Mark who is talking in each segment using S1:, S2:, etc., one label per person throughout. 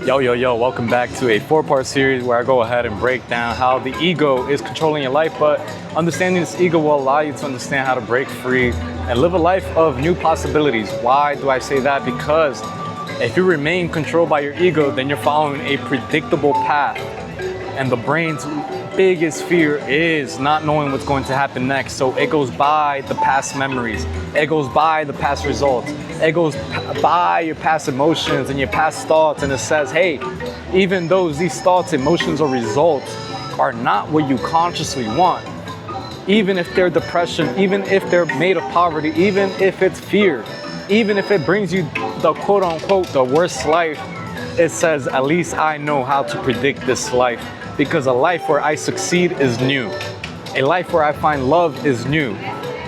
S1: Yo, welcome back to a 4-part series where I go ahead and break down how the ego is controlling your life, but understanding this ego will allow you to understand how to break free and live a life of new possibilities. Why do I say that? Because if you remain controlled by your ego, then you're following a predictable path. And the brain's biggest fear is not knowing what's going to happen next. So it goes by the past memories. It goes by the past results. It goes by your past emotions and your past thoughts. And it says, hey, even though these thoughts, emotions, or results are not what you consciously want, even if they're depression, even if they're made of poverty, even if it's fear, even if it brings you the quote unquote, the worst life, it says, at least I know how to predict this life. Because a life where I succeed is new. A life where I find love is new.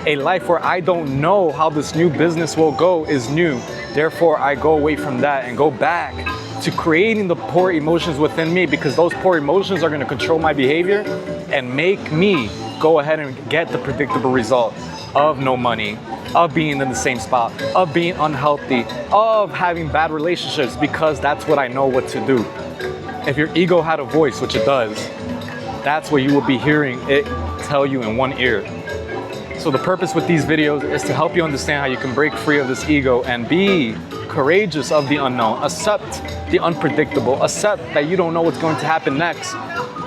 S1: A life where I don't know how this new business will go is new. Therefore, I go away from that and go back to creating the poor emotions within me, because those poor emotions are going to control my behavior and make me go ahead and get the predictable result of no money, of being in the same spot, of being unhealthy, of having bad relationships, because that's what I know what to do. If your ego had a voice, which it does, that's what you will be hearing it tell you in one ear. So the purpose with these videos is to help you understand how you can break free of this ego and be courageous of the unknown. Accept the unpredictable. Accept that you don't know what's going to happen next,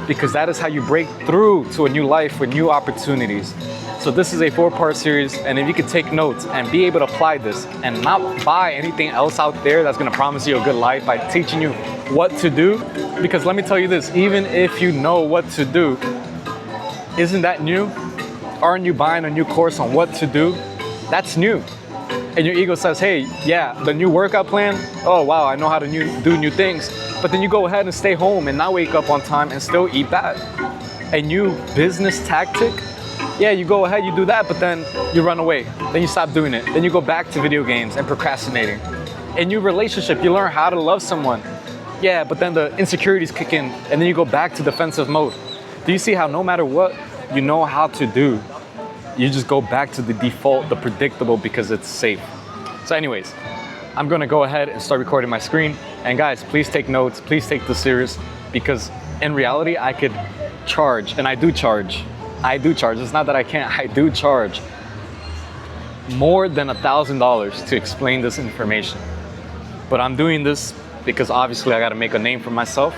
S1: because that is how you break through to a new life with new opportunities. So this is a 4-part series, and if you could take notes and be able to apply this and not buy anything else out there that's gonna promise you a good life by teaching you what to do, because let me tell you this, even if you know what to do, isn't that new? Aren't you buying a new course on what to do? That's new. And your ego says, hey, yeah, the new workout plan, oh wow, I know how to do new things. But then you go ahead and stay home and not wake up on time and still eat bad. A new business tactic, yeah, you go ahead, you do that, but then you run away. Then you stop doing it. Then you go back to video games and procrastinating. A new relationship, you learn how to love someone. Yeah, but then the insecurities kick in and then you go back to defensive mode. Do you see how no matter what you know how to do, you just go back to the default, the predictable, because it's safe. So anyways, I'm gonna go ahead and start recording my screen. And guys, please take notes, please take this serious, because in reality, I could charge, and I do charge. It's not that I can't, I do charge more than $1,000 to explain this information. But I'm doing this because obviously I gotta make a name for myself.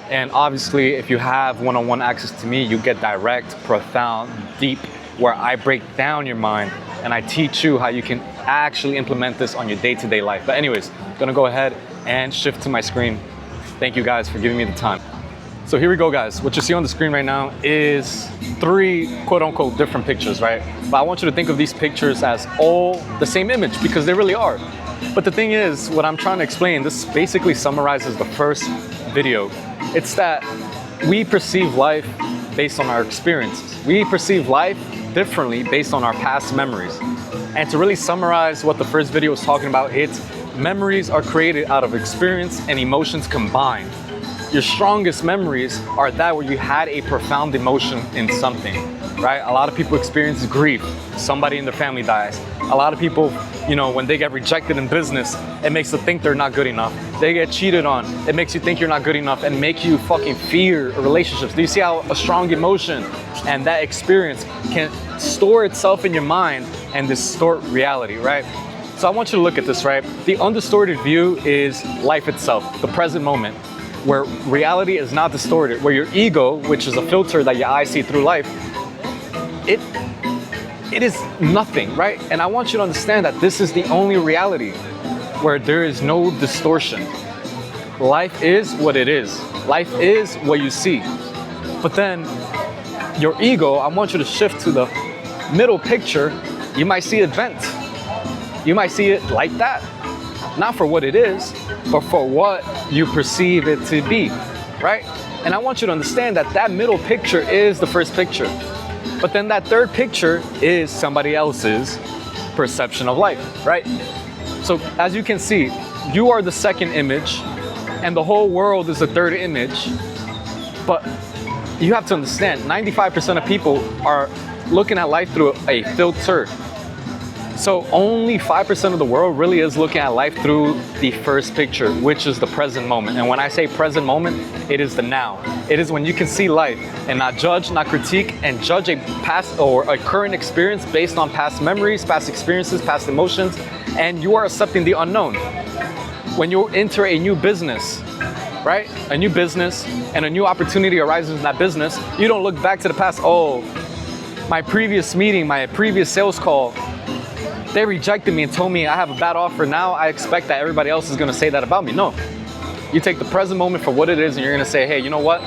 S1: And obviously, if you have one-on-one access to me, you get direct, profound, deep, where I break down your mind and I teach you how you can actually implement this on your day-to-day life. But anyways, I'm gonna go ahead and shift to my screen. Thank you guys for giving me the time. So here we go, guys. What you see on the screen right now is 3 quote-unquote different pictures, right? But I want you to think of these pictures as all the same image, because they really are. But the thing is, what I'm trying to explain, this basically summarizes the first video. It's that we perceive life based on our experiences. We perceive life differently based on our past memories. And to really summarize what the first video was talking about, it's memories are created out of experience and emotions combined. Your strongest memories are that where you had a profound emotion in something, right? A lot of people experience grief. Somebody in their family dies. A lot of people, when they get rejected in business, it makes them think they're not good enough. They get cheated on. It makes you think you're not good enough and make you fucking fear relationships. Do you see how a strong emotion and that experience can store itself in your mind and distort reality, right? So I want you to look at this, right? The undistorted view is life itself, the present moment, where reality is not distorted, where your ego, which is a filter that your eyes see through life, it is nothing, right? And I want you to understand that this is the only reality where there is no distortion. Life is what it is. Life is what you see. But then your ego, I want you to shift to the middle picture. You might see it vent. You might see it like that. Not for what it is, but for what you perceive it to be, right? And I want you to understand that that middle picture is the first picture. But then that third picture is somebody else's perception of life, right? So as you can see, you are the second image and the whole world is the third image. But you have to understand, 95% of people are looking at life through a filter. So only 5% of the world really is looking at life through the first picture, which is the present moment. And when I say present moment, it is the now. It is when you can see life and not judge, not critique, and judge a past or a current experience based on past memories, past experiences, past emotions, and you are accepting the unknown. When you enter a new business, right? A new business and a new opportunity arises in that business, you don't look back to the past, oh, my previous meeting, my previous sales call, they rejected me and told me I have a bad offer. Now I expect that everybody else is gonna say that about me. No, you take the present moment for what it is and you're gonna say, hey, you know what?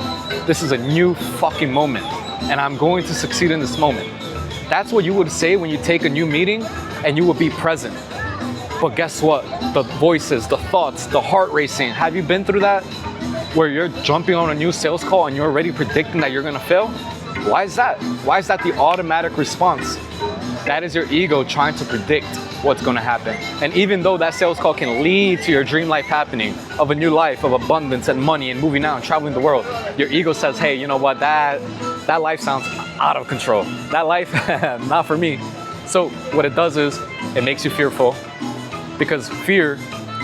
S1: This is a new fucking moment and I'm going to succeed in this moment. That's what you would say when you take a new meeting and you will be present. But guess what? The voices, the thoughts, the heart racing, have you been through that? Where you're jumping on a new sales call and you're already predicting that you're gonna fail? Why is that? Why is that the automatic response? That is your ego trying to predict what's gonna happen. And even though that sales call can lead to your dream life happening, of a new life, of abundance and money and moving out and traveling the world, your ego says, hey, you know what, that life sounds out of control. That life, not for me. So what it does is, it makes you fearful because fear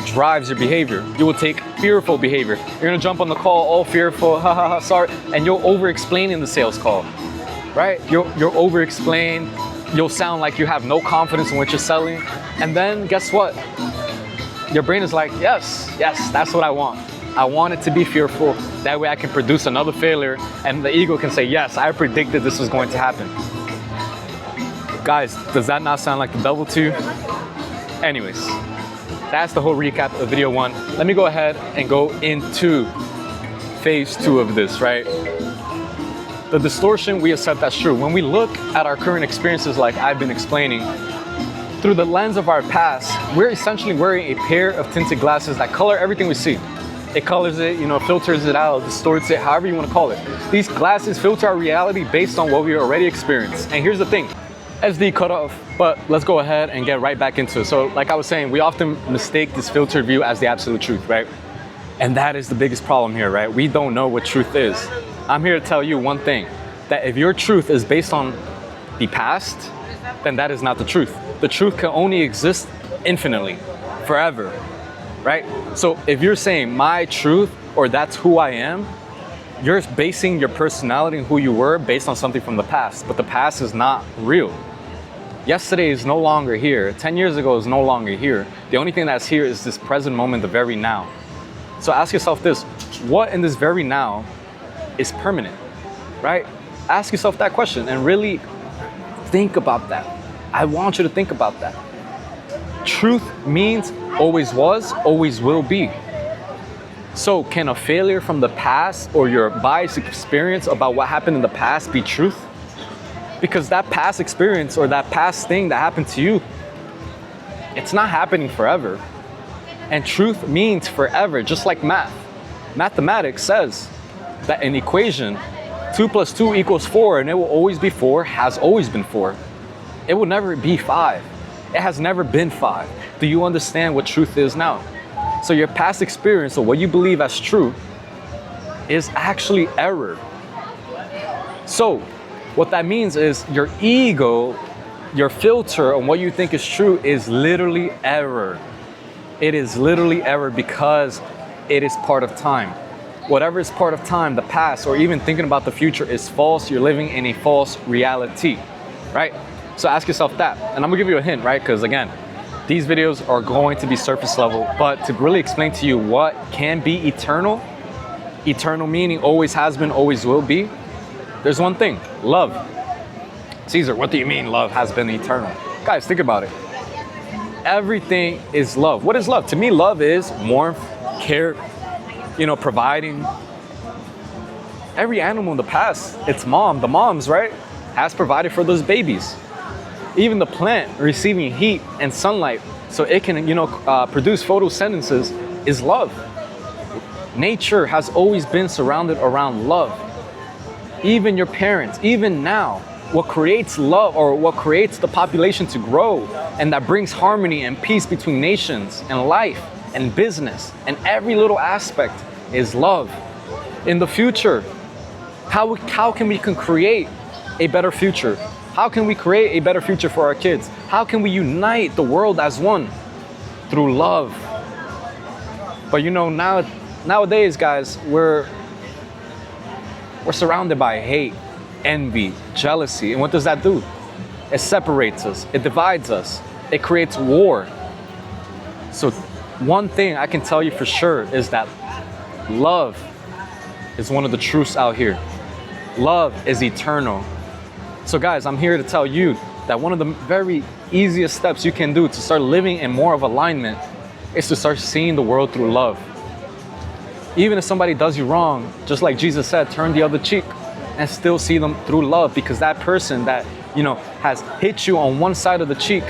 S1: drives your behavior. You will take fearful behavior. You're gonna jump on the call all fearful, sorry, and you'll over-explain in the sales call, right? You'll over-explain. You'll sound like you have no confidence in what you're selling. And then guess what? Your brain is like, yes, that's what I want. I want it to be fearful. That way I can produce another failure and the ego can say, yes, I predicted this was going to happen. Guys, does that not sound like the devil to you? Anyways, that's the whole recap of video 1. Let me go ahead and go into phase 2 of this, right? The distortion, we accept that's true. When we look at our current experiences, like I've been explaining, through the lens of our past, we're essentially wearing a pair of tinted glasses that color everything we see. It colors it, filters it out, distorts it, however you want to call it. These glasses filter our reality based on what we already experienced. And here's the thing, SD cut off, but let's go ahead and get right back into it. So like I was saying, we often mistake this filtered view as the absolute truth, right? And that is the biggest problem here, right? We don't know what truth is. I'm here to tell you one thing, that if your truth is based on the past, then that is not the truth. The truth can only exist infinitely, forever, right? So if you're saying my truth or that's who I am, you're basing your personality and who you were based on something from the past, but the past is not real. Yesterday is no longer here. 10 years ago is no longer here. The only thing that's here is this present moment, the very now. So ask yourself this, what in this very now is permanent, right? Ask yourself that question and really think about that. I want you to think about that. Truth means always was, always will be. So can a failure from the past or your biased experience about what happened in the past be truth? Because that past experience or that past thing that happened to you, it's not happening forever. And truth means forever, just like math. Mathematics says that an equation, 2 + 2 = 4, and it will always be 4, has always been 4. It will never be 5. It has never been 5. Do you understand what truth is now? So your past experience or what you believe as true is actually error. So what that means is your ego, your filter on what you think is true is literally error. It is literally error because it is part of time. Whatever is part of time, the past, or even thinking about the future is false. You're living in a false reality, right? So ask yourself that. And I'm gonna give you a hint, right? Because again, these videos are going to be surface level, but to really explain to you what can be eternal, eternal meaning always has been, always will be, there's one thing, love. Caesar, what do you mean love has been eternal? Guys, think about it. Everything is love. What is love? To me, love is warmth, care, providing. Every animal in the past, its mom, the moms, right, has provided for those babies. Even the plant receiving heat and sunlight so it can, produce photosynthesis is love. Nature has always been surrounded around love. Even your parents, even now, what creates love or what creates the population to grow and that brings harmony and peace between nations and life and business and every little aspect is love. In the future, how can we create a better future? How can we create a better future for our kids? How can we unite the world as one? Through love. But you know, nowadays, guys, we're surrounded by hate, envy, jealousy. And what does that do? It separates us. It divides us. It creates war. So one thing I can tell you for sure is that love is one of the truths out here. Love is eternal. So guys, I'm here to tell you that one of the very easiest steps you can do to start living in more of alignment is to start seeing the world through love. Even if somebody does you wrong, just like Jesus said, turn the other cheek and still see them through love, because that person that, you know, has hit you on one side of the cheek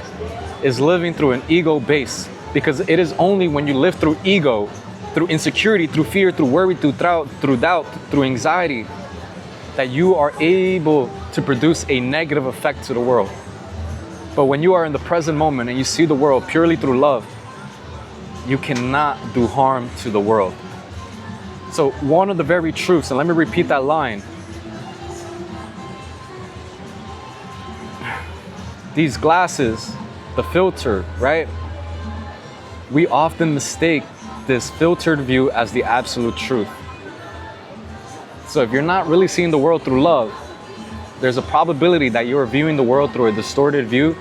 S1: is living through an ego base. Because it is only when you live through ego, through insecurity, through fear, through worry, through doubt, through anxiety, that you are able to produce a negative effect to the world. But when you are in the present moment and you see the world purely through love, you cannot do harm to the world. So one of the very truths, and let me repeat that line. These glasses, the filter, right? We often mistake this filtered view as the absolute truth. So if you're not really seeing the world through love, there's a probability that you're viewing the world through a distorted view,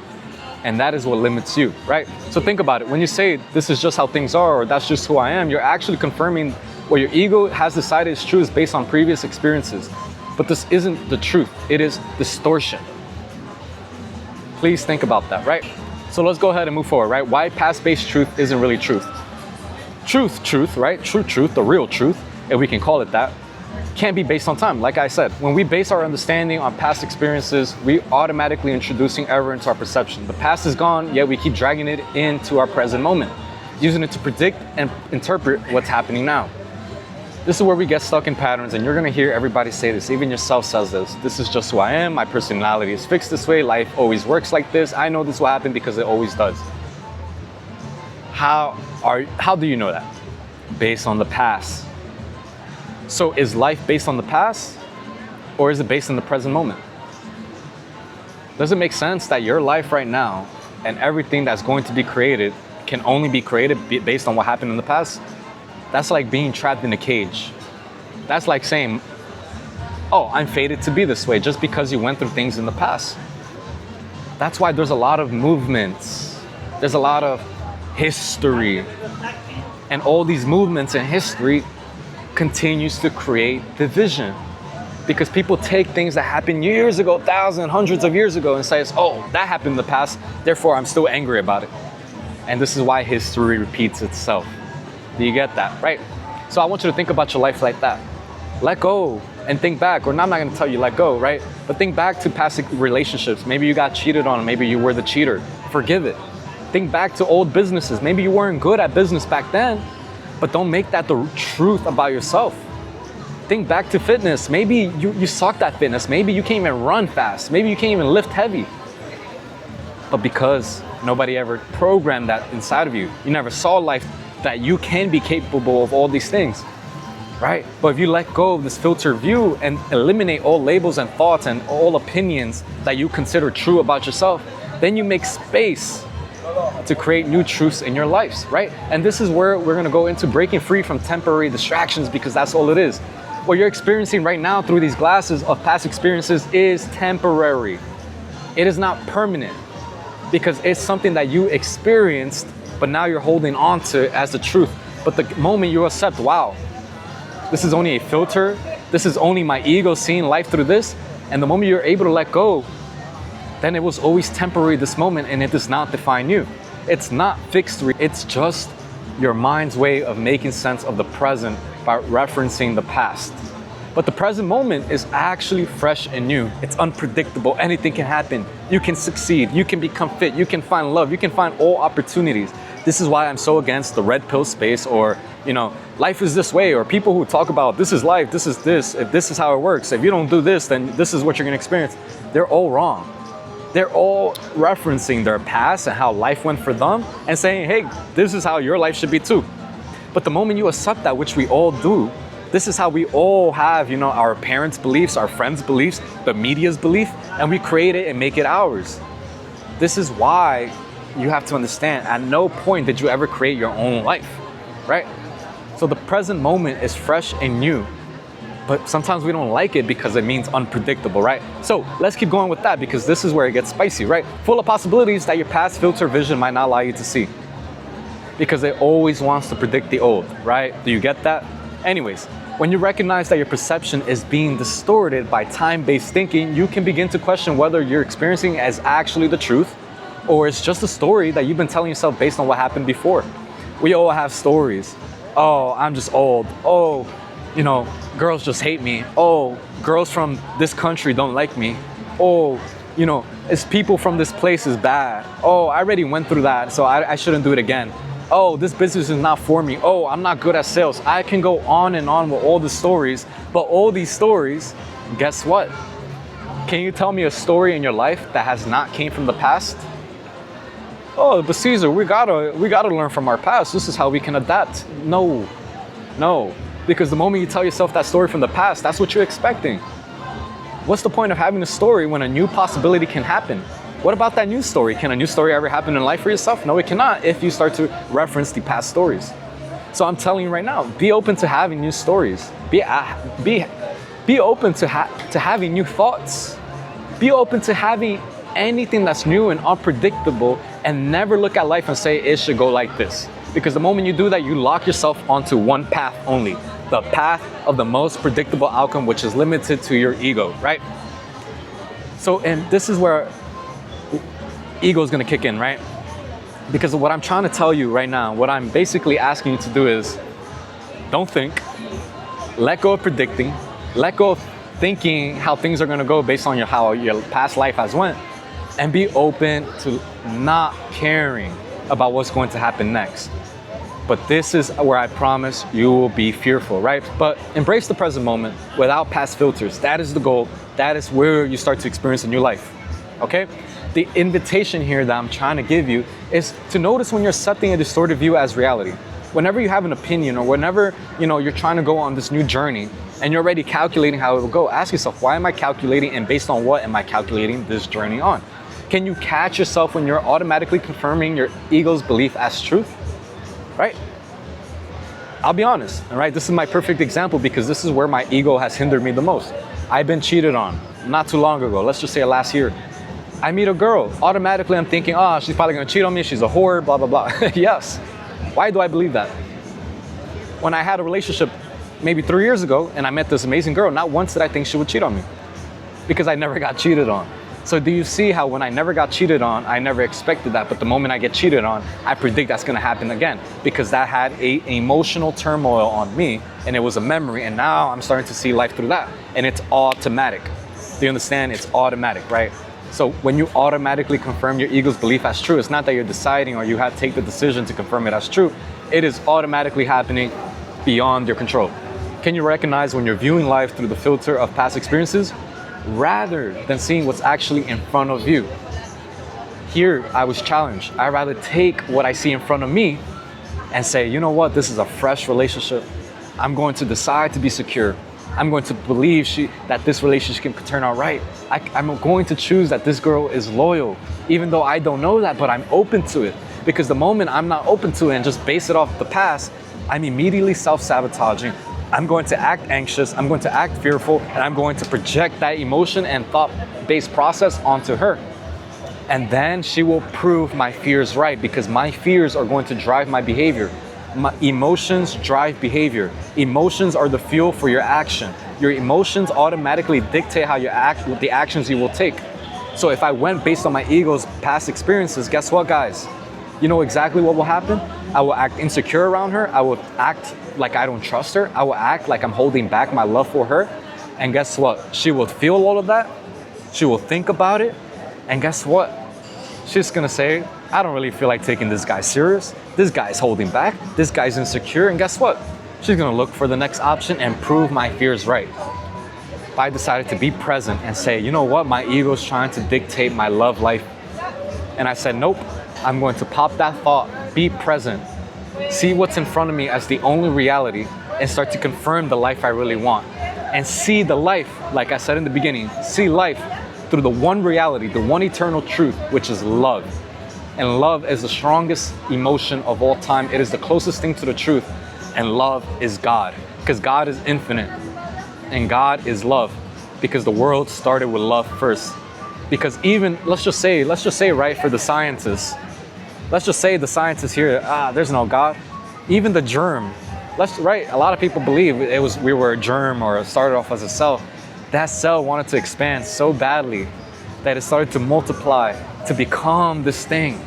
S1: and that is what limits you, right? So think about it. When you say this is just how things are, or that's just who I am, you're actually confirming what your ego has decided is true is based on previous experiences. But this isn't the truth. It is distortion. Please think about that, right? So let's go ahead and move forward, right? Why past-based truth isn't really truth. Truth, right? True truth, the real truth, if we can call it that, can't be based on time. Like I said, when we base our understanding on past experiences, we automatically introducing error into our perception. The past is gone, yet we keep dragging it into our present moment, using it to predict and interpret what's happening now. This is where we get stuck in patterns, and you're gonna hear everybody say this, even yourself says this. This is just who I am, my personality is fixed this way, life always works like this, I know this will happen because it always does. How do you know that? Based on the past. So is life based on the past, or is it based on the present moment? Does it make sense that your life right now and everything that's going to be created can only be created based on what happened in the past? That's like being trapped in a cage. That's like saying, oh, I'm fated to be this way just because you went through things in the past. That's why there's a lot of movements. There's a lot of history. And all these movements in history continues to create division. Because people take things that happened years ago, thousands, hundreds of years ago, and says, oh, that happened in the past, therefore I'm still angry about it. And this is why history repeats itself. Do you get that, right? So I want you to think about your life like that. Let go and think back, or I'm not gonna tell you let go, right? But think back to past relationships. Maybe you got cheated on, maybe you were the cheater. Forgive it. Think back to old businesses. Maybe you weren't good at business back then, but don't make that the truth about yourself. Think back to fitness. Maybe you sucked at fitness. Maybe you can't even run fast. Maybe you can't even lift heavy. But because nobody ever programmed that inside of you, you never saw life that you can be capable of all these things, right? But if you let go of this filtered view and eliminate all labels and thoughts and all opinions that you consider true about yourself, then you make space to create new truths in your lives, right? And this is where we're gonna go into breaking free from temporary distractions, because that's all it is. What you're experiencing right now through these glasses of past experiences is temporary. It is not permanent, because it's something that you experienced, but now you're holding on to it as the truth. But the moment you accept, wow, this is only a filter, this is only my ego seeing life through this, and the moment you're able to let go, then it was always temporary, this moment, and it does not define you. It's not fixed, it's just your mind's way of making sense of the present by referencing the past. But the present moment is actually fresh and new. It's unpredictable, anything can happen. You can succeed, you can become fit, you can find love, you can find all opportunities. This is why I'm so against the red pill space, or, you know, life is this way, or people who talk about this is life, this is this, if this is how it works, if you don't do this, then this is what you're gonna experience. They're all wrong. They're all referencing their past and how life went for them and saying, hey, this is how your life should be too. But the moment you accept that, which we all do, This is how we all have, our parents' beliefs, our friends' beliefs, the media's belief, and we create it and make it ours. This is why you have to understand, at no point did you ever create your own life, right? So the present moment is fresh and new, but sometimes we don't like it because it means unpredictable, right? So let's keep going with that, because this is where it gets spicy, right? Full of possibilities that your past filter vision might not allow you to see, because it always wants to predict the old, right? Do you get that? Anyways, when you recognize that your perception is being distorted by time-based thinking, you can begin to question whether you're experiencing as actually the truth, or it's just a story that you've been telling yourself based on what happened before. We all have stories. Oh, I'm just old. Oh, girls just hate me. Oh, girls from this country don't like me. Oh, it's people from this place is bad. Oh, I already went through that, so I shouldn't do it again. Oh, this business is not for me. Oh, I'm not good at sales. I can go on and on with all the stories, but all these stories, guess what? Can you tell me a story in your life that has not came from the past? Oh, but Caesar, we gotta learn from our past. This is how we can adapt. No, because the moment you tell yourself that story from the past, that's what you're expecting. What's the point of having a story when a new possibility can happen? What about that new story? Can a new story ever happen in life for yourself? No, it cannot if you start to reference the past stories. So I'm telling you right now, be open to having new stories. Be open to having new thoughts. Be open to having anything that's new and unpredictable, and never look at life and say it should go like this. Because the moment you do that, you lock yourself onto one path only. The path of the most predictable outcome, which is limited to your ego, right? So, and this is where ego is going to kick in, right? Because what I'm trying to tell you right now, what I'm basically asking you to do is don't think, let go of predicting, let go of thinking how things are going to go based on how your past life has went, and be open to not caring about what's going to happen next. But this is where I promise you will be fearful, right? But embrace the present moment without past filters. That is the goal. That is where you start to experience a new life, okay? The invitation here that I'm trying to give you is to notice when you're accepting a distorted view as reality. Whenever you have an opinion, or whenever you're trying to go on this new journey and you're already calculating how it will go, ask yourself, why am I calculating, and based on what am I calculating this journey on? Can you catch yourself when you're automatically confirming your ego's belief as truth? Right? I'll be honest, all right? This is my perfect example, because this is where my ego has hindered me the most. I've been cheated on not too long ago. Let's just say last year. I meet a girl, automatically I'm thinking, she's probably gonna cheat on me, she's a whore, blah, blah, blah. Yes. Why do I believe that? When I had a relationship maybe 3 years ago and I met this amazing girl, not once did I think she would cheat on me, because I never got cheated on. So do you see how when I never got cheated on, I never expected that, but the moment I get cheated on, I predict that's gonna happen again, because that had an emotional turmoil on me, and it was a memory, and now I'm starting to see life through that, and it's automatic. Do you understand? It's automatic, right? So when you automatically confirm your ego's belief as true, it's not that you're deciding or you have to take the decision to confirm it as true. It is automatically happening beyond your control. Can you recognize when you're viewing life through the filter of past experiences rather than seeing what's actually in front of you? Here, I was challenged. I'd rather take what I see in front of me and say, you know what, this is a fresh relationship. I'm going to decide to be secure. I'm going to believe that this relationship can turn out right. I'm going to choose that this girl is loyal, even though I don't know that, but I'm open to it. Because the moment I'm not open to it and just base it off the past, I'm immediately self-sabotaging. I'm going to act anxious, I'm going to act fearful, and I'm going to project that emotion and thought-based process onto her. And then she will prove my fears right, because my fears are going to drive my behavior. My emotions drive behavior. Emotions are the fuel for your action. Your emotions automatically dictate how you act, the actions you will take. So if I went based on my ego's past experiences, guess what, guys? You know exactly what will happen? I will act insecure around her. I will act like I don't trust her. I will act like I'm holding back my love for her. And guess what? She will feel all of that. She will think about it. And guess what? She's gonna say, I don't really feel like taking this guy serious. This guy's holding back. This guy's insecure. And guess what? She's gonna look for the next option and prove my fears right. If I decided to be present and say, you know what? My ego's trying to dictate my love life. And I said, nope, I'm going to pop that thought, be present, see what's in front of me as the only reality, and start to confirm the life I really want. And see the life, like I said in the beginning, see life through the one reality, the one eternal truth, which is love. And love is the strongest emotion of all time. It is the closest thing to the truth. And love is God, because God is infinite. And God is love, because the world started with love first. Because even, let's just say, right, for the scientists, let's just say the scientists here, there's no God. Even the germ, right, a lot of people believe we were a germ or started off as a cell. That cell wanted to expand so badly that it started to multiply to become this thing.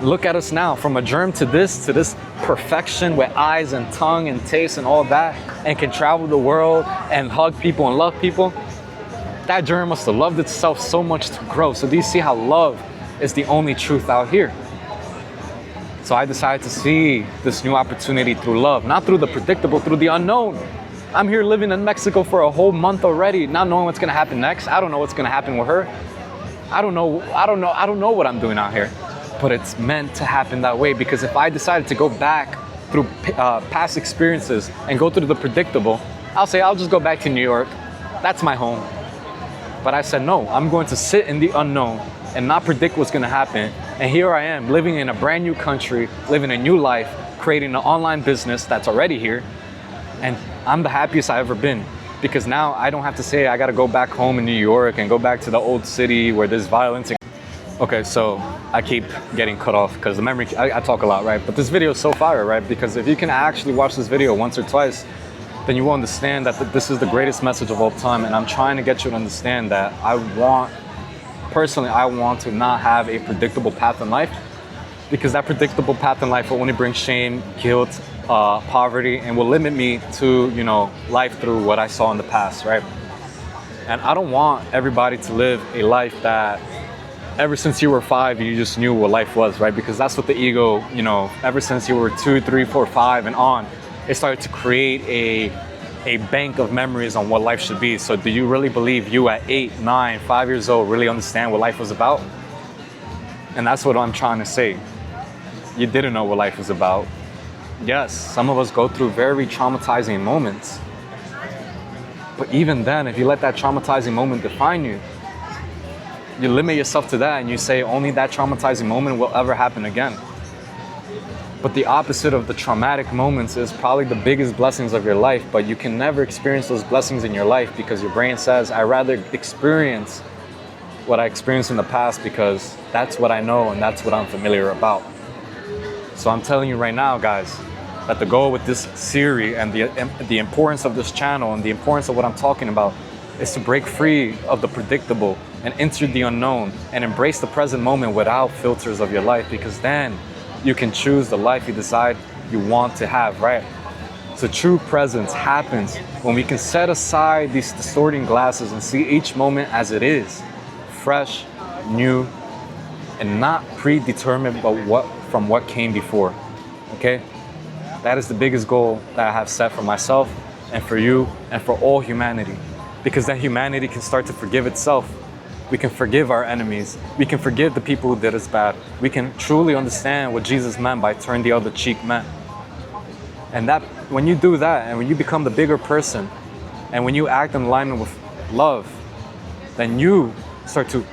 S1: Look at us now, from a germ to this perfection with eyes and tongue and taste and all that, and can travel the world and hug people and love people. That germ must have loved itself so much to grow. So do you see how love is the only truth out here? So I decided to see this new opportunity through love, not through the predictable, through the unknown. I'm here living in Mexico for a whole month already, not knowing what's gonna happen next. I don't know what's gonna happen with her. I don't know what I'm doing out here. But it's meant to happen that way, because if I decided to go back through past experiences and go through the predictable, I'll just go back to New York. That's my home. But I said, no, I'm going to sit in the unknown and not predict what's gonna happen. And here I am, living in a brand new country, living a new life, creating an online business that's already here. And I'm the happiest I've ever been, because now I don't have to say I gotta go back home in New York and go back to the old city where there's violence. Okay, so I keep getting cut off because the memory, I talk a lot, right? But this video is so fire, right? Because if you can actually watch this video once or twice, then you will understand that this is the greatest message of all time. And I'm trying to get you to understand that personally, I want to not have a predictable path in life, because that predictable path in life will only bring shame, guilt, poverty, and will limit me to, life through what I saw in the past, right? And I don't want everybody to live a life that ever since you were 5, you just knew what life was, right? Because that's what the ego, ever since you were 2, 3, 4, 5 and on, it started to create a bank of memories on what life should be. So do you really believe you at 8, 9, 5 years old really understand what life was about? And that's what I'm trying to say. You didn't know what life was about. Yes, some of us go through very traumatizing moments. But even then, if you let that traumatizing moment define you, you limit yourself to that and you say only that traumatizing moment will ever happen again. But the opposite of the traumatic moments is probably the biggest blessings of your life, but you can never experience those blessings in your life because your brain says, I'd rather experience what I experienced in the past because that's what I know and that's what I'm familiar about. So I'm telling you right now, guys, that the goal with this series and the importance of this channel and the importance of what I'm talking about is to break free of the predictable and enter the unknown and embrace the present moment without filters of your life, because then you can choose the life you decide you want to have, right? So true presence happens when we can set aside these distorting glasses and see each moment as it is, fresh, new, and not predetermined but from what came before, okay? That is the biggest goal that I have set for myself and for you and for all humanity, because then humanity can start to forgive itself. We can forgive our enemies. We can forgive the people who did us bad. We can truly understand what Jesus meant by turn the other cheek meant. And that, when you do that, and when you become the bigger person, and when you act in alignment with love, then you start to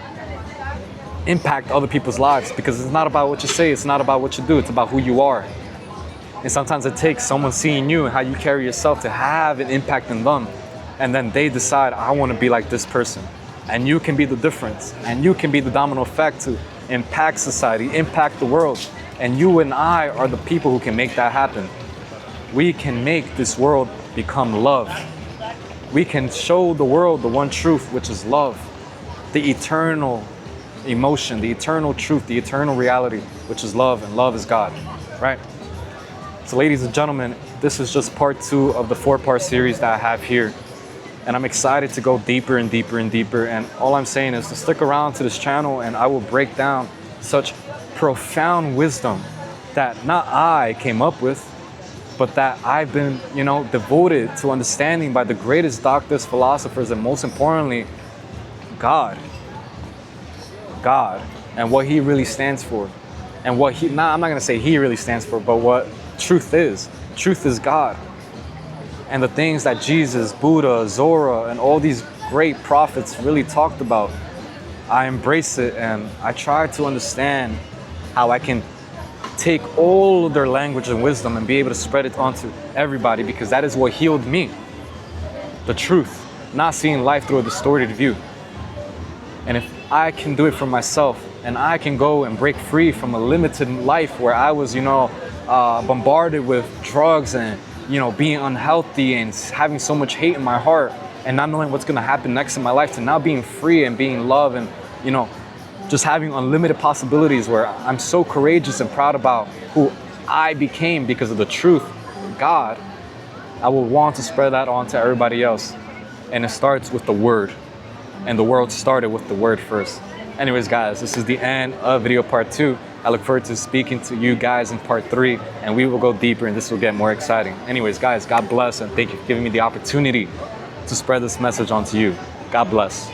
S1: impact other people's lives, because it's not about what you say, it's not about what you do, it's about who you are. And sometimes it takes someone seeing you and how you carry yourself to have an impact in them. And then they decide, I want to be like this person. And you can be the difference. And you can be the domino effect to impact society, impact the world. And you and I are the people who can make that happen. We can make this world become love. We can show the world the one truth, which is love. The eternal emotion, the eternal truth, the eternal reality, which is love, and love is God, right? So ladies and gentlemen, this is just part 2 of the 4-part series that I have here. And I'm excited to go deeper and deeper and deeper. And all I'm saying is to stick around to this channel and I will break down such profound wisdom that not I came up with, but that I've been, devoted to understanding by the greatest doctors, philosophers, and most importantly, God. God, and what he really stands for. And I'm not gonna say he really stands for, but what truth is. Truth is God. and the things that Jesus, Buddha, Zora, and all these great prophets really talked about, I embrace it and I try to understand how I can take all of their language and wisdom and be able to spread it onto everybody, because that is what healed me. The truth, not seeing life through a distorted view. And if I can do it for myself, and I can go and break free from a limited life where I was, bombarded with drugs and, being unhealthy and having so much hate in my heart and not knowing what's gonna happen next in my life, to now being free and being loved and, just having unlimited possibilities, where I'm so courageous and proud about who I became because of the truth, God, I will want to spread that on to everybody else. And it starts with the word. And the world started with the word first. Anyways, guys, this is the end of video part 2. I look forward to speaking to you guys in part 3, and we will go deeper and this will get more exciting. Anyways, guys, God bless, and thank you for giving me the opportunity to spread this message onto you. God bless.